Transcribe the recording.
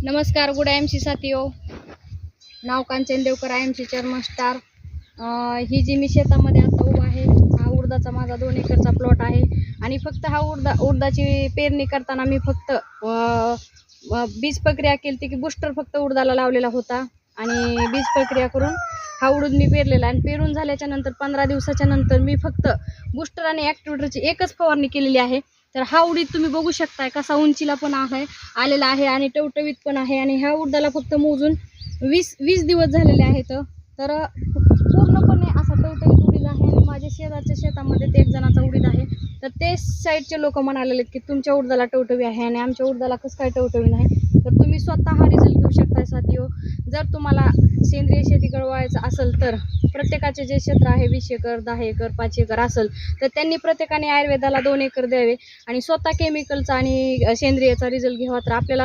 नमस्कार, good IMC साथियो. नाव Kanchan Devkar, IMC chairman star. ही जी मी शेतामध्ये आता उभा आहे, हा उडदाचा माझा 2 एकरचा प्लॉट आहे. आणि फक्त हा उडदाची पेरणी करताना मी फक्त बीज प्रक्रिया केली की बूस्टर फक्त उडदाला लावलेला होता. आणि बीज प्रक्रिया करून हा उडद मी पेरलेला. आणि पेरून झाल्याच्या नंतर 15 दिवसाच्या नंतर मी फक्त बूस्टर आणि ॲक्टिवेटरची एकच फवारणी केलेली आहे. तर हा उडीद तुम्ही बघू शकताय कसा उंचीला पण आलेला आहे आणि टवटवीत पण आहे. आणि ह्या उडदाला फक्त मोजून 20 दिवस झालेले आहेत. तर पूर्णपणे असा टवटवीत उडीद आहे. आणि माझ्या शेजारच्या शेतामध्ये ते एक जणाचा उडीद आहे. तर ते साईडचे लोक म्हणालेत की तुमच्या उडदाला टवटवी आहे आणि आमच्या उडदाला कसं काय टवटवी नाही. तर तुम्ही स्वतः हा रिझल्ट घेऊ शकताय साथियो. जर तुम्हाला सेंद्रिय शेतीकडे वळायचं असेल तर प्रत्येकाचे जे क्षेत्र आहे 20 एकर, 10 एकर, 5 एकर असेल तर त्यांनी प्रत्येकाने आयुर्वेदाला 2 एकर द्यावे आणि स्वतः केमिकलचा आणि सेंद्रियचा रिझल्ट घ्यावा. तर आपल्याला